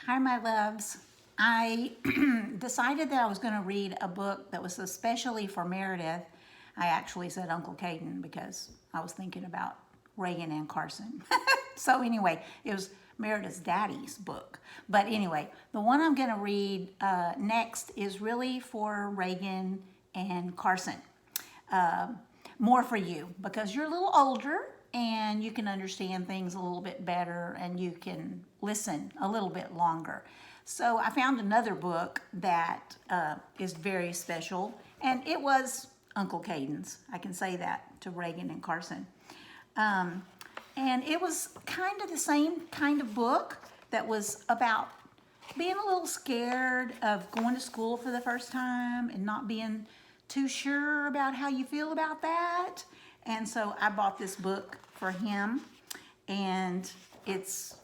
Hi, my loves. I decided that I was going to read a book that was especially for Meredith. I actually said Uncle Caden because I was thinking about Reagan and Carson. So anyway, it was Meredith's daddy's book. But anyway, the one I'm going to read next is really for Reagan and Carson. More for you because you're a little older and you can understand things a little bit better and you can listen a little bit longer. So I found another book that is very special, and it was Uncle Caden's. I can say that to Reagan and Carson. And it was kind of the same kind of book that was about being a little scared of going to school for the first time and not being too sure about how you feel about that. And so I bought this book for him, and it's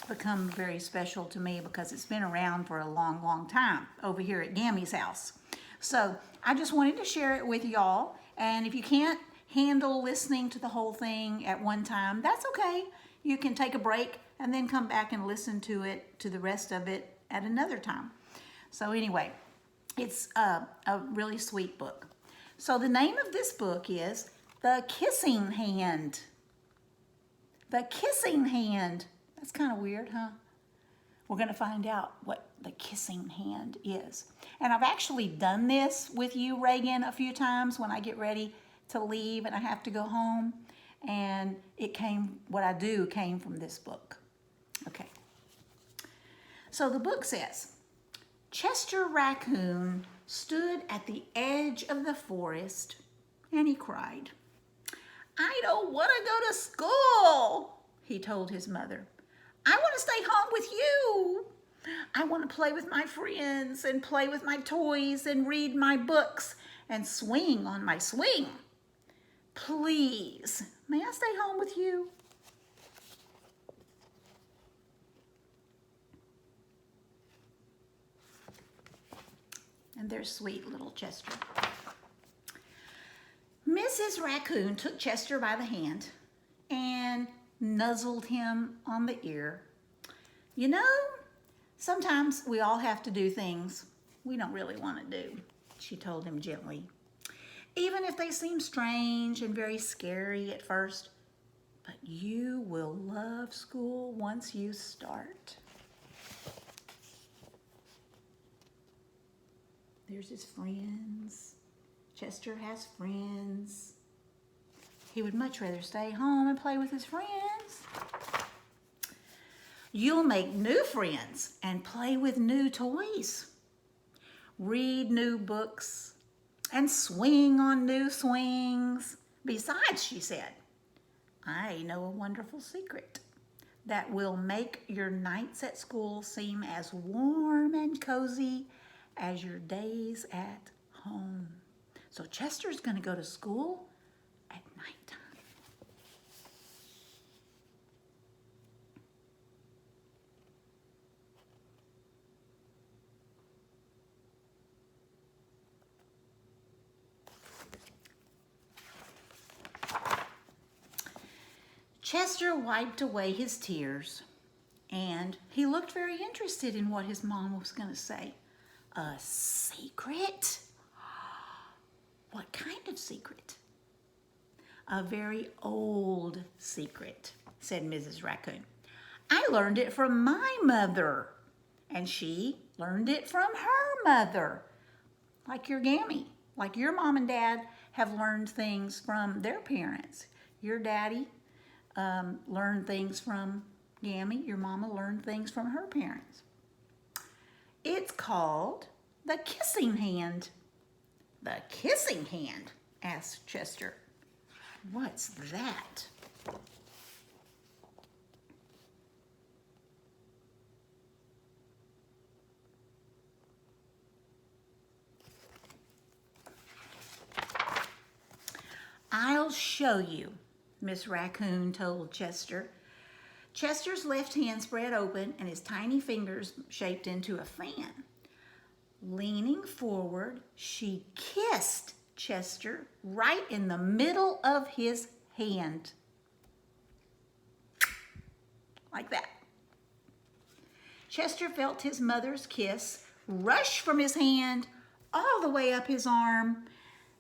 become very special to me because it's been around for a long, long time over here at Gammy's house. So I just wanted to share it with y'all. And if you can't handle listening to the whole thing at one time, that's okay. You can take a break and then come back and listen to it, to the rest of it at another time. So anyway, it's a really sweet book. So the name of this book is The Kissing Hand. The Kissing Hand. That's kind of weird, huh? We're going to find out what the kissing hand is. And I've actually done this with you, Reagan, a few times when I get ready to leave and I have to go home. And what I do came from this book. Okay. So the book says, Chester Raccoon stood at the edge of the forest and he cried. I don't want to go to school, he told his mother. I want to stay home with you. I want to play with my friends and play with my toys and read my books and swing on my swing. Please, may I stay home with you? And there's sweet little Chester. Mrs. Raccoon took Chester by the hand and nuzzled him on the ear. You know, sometimes we all have to do things we don't really want to do, she told him gently. Even if they seem strange and very scary at first, but you will love school once you start. There's his friends. Chester has friends. He would much rather stay home and play with his friends. You'll make new friends and play with new toys. Read new books and swing on new swings. Besides, she said, I know a wonderful secret that will make your nights at school seem as warm and cozy as your days at home. So Chester's going to go to school at nighttime. Chester wiped away his tears, and he looked very interested in what his mom was going to say. A secret? What kind of secret? A very old secret, said Mrs. Raccoon. I learned it from my mother, and she learned it from her mother. Like your Gammy, like your mom and dad have learned things from their parents. Your daddy learned things from Gammy. Your mama learned things from her parents. It's called the kissing hand. The kissing hand? Asked Chester. What's that? I'll show you, Miss Raccoon told Chester. Chester's left hand spread open and his tiny fingers shaped into a fan. Leaning forward, she kissed Chester right in the middle of his hand. Like that. Chester felt his mother's kiss rush from his hand all the way up his arm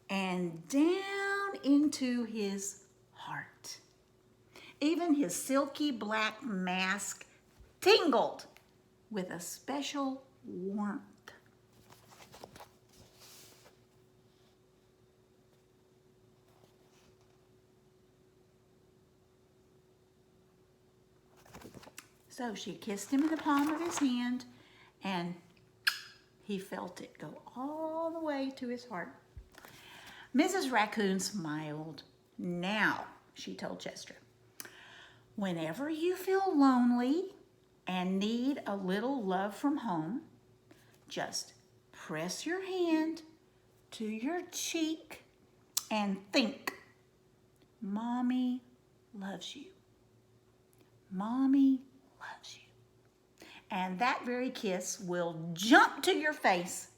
and down into his heart. Even his silky black mask tingled with a special warmth. So she kissed him in the palm of his hand, and he felt it go all the way to his heart. Mrs. Raccoon smiled. "Now," she told Chester, "whenever you feel lonely and need a little love from home, just press your hand to your cheek and think, 'Mommy loves you. Mommy loves you.' And that very kiss will jump to your face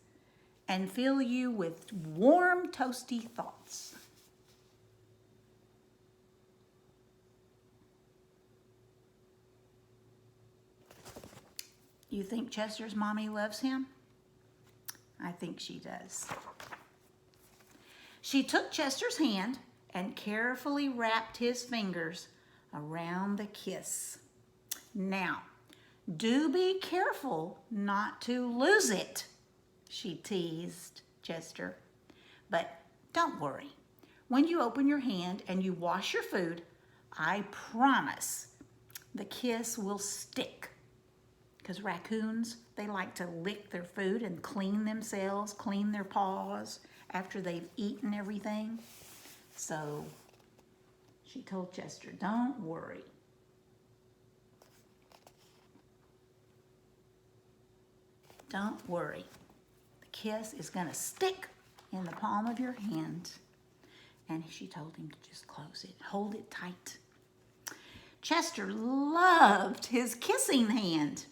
and fill you with warm, toasty thoughts." You think Chester's mommy loves him? I think she does. She took Chester's hand and carefully wrapped his fingers around the kiss. "Now, do be careful not to lose it," she teased Chester. "But don't worry. When you open your hand and you wash your food, I promise the kiss will stick." Because raccoons, they like to lick their food and clean themselves, clean their paws after they've eaten everything. So she told Chester, "Don't worry. Don't worry. The kiss is going to stick in the palm of your hand." And she told him to just close it, hold it tight. Chester loved his kissing hand.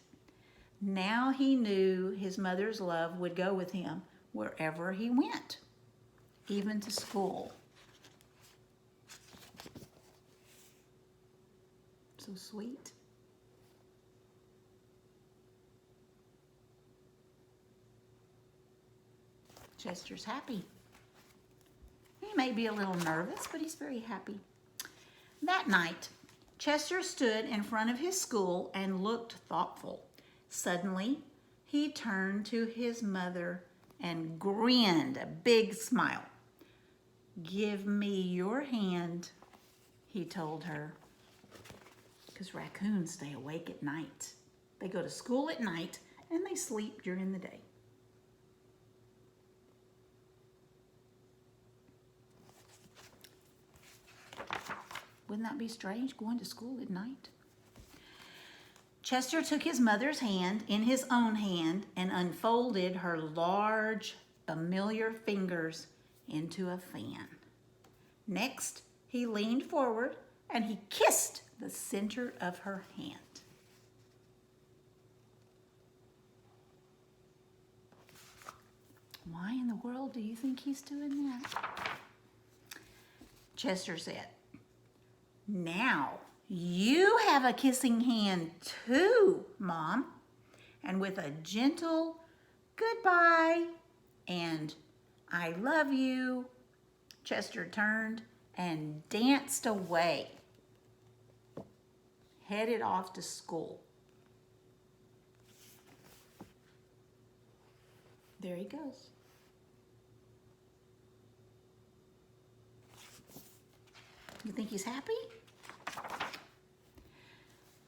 Now he knew his mother's love would go with him wherever he went, even to school. So sweet. Chester's happy. He may be a little nervous, but he's very happy. That night, Chester stood in front of his school and looked thoughtful. Suddenly, he turned to his mother and grinned a big smile. "Give me your hand," he told her. Because raccoons stay awake at night. They go to school at night and they sleep during the day. Wouldn't that be strange, going to school at night? Chester took his mother's hand in his own hand and unfolded her large, familiar fingers into a fan. Next, he leaned forward and he kissed the center of her hand. Why in the world do you think he's doing that? Chester said, "Now you have a kissing hand too, Mom." And with a gentle goodbye and "I love you," Chester turned and danced away, headed off to school. There he goes. You think he's happy?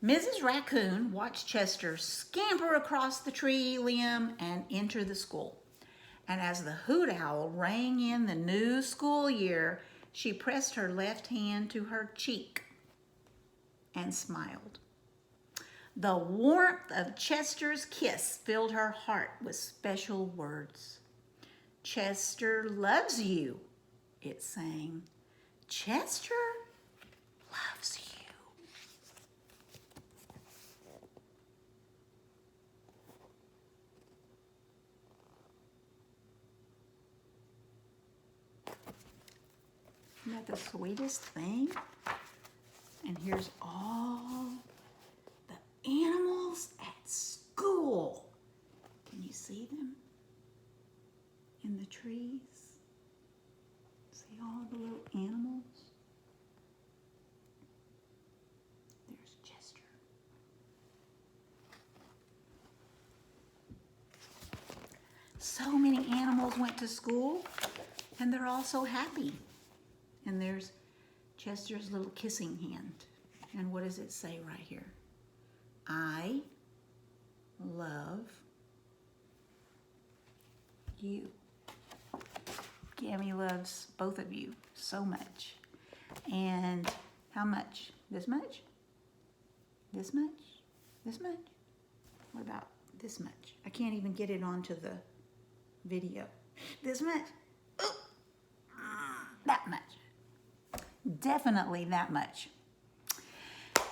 Mrs. Raccoon watched Chester scamper across the tree limb and enter the school. And as the hoot owl rang in the new school year, she pressed her left hand to her cheek and smiled. The warmth of Chester's kiss filled her heart with special words. "Chester loves you," it sang. "Chester loves you." Isn't that the sweetest thing? And here's all the animals at school. trees. See all the little animals? There's Chester. So many animals went to school, and they're all so happy. And there's Chester's little kissing hand. And what does it say right here? I love you. Gammy loves both of you so much. And how much? This much? This much? This much? What about this much? I can't even get it onto the video. This much? Ooh. That much. Definitely that much.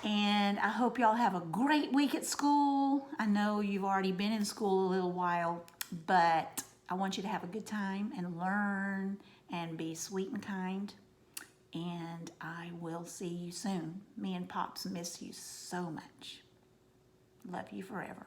And I hope y'all have a great week at school. I know you've already been in school a little while, but I want you to have a good time and learn and be sweet and kind. And I will see you soon. Me and Pops miss you so much. Love you forever.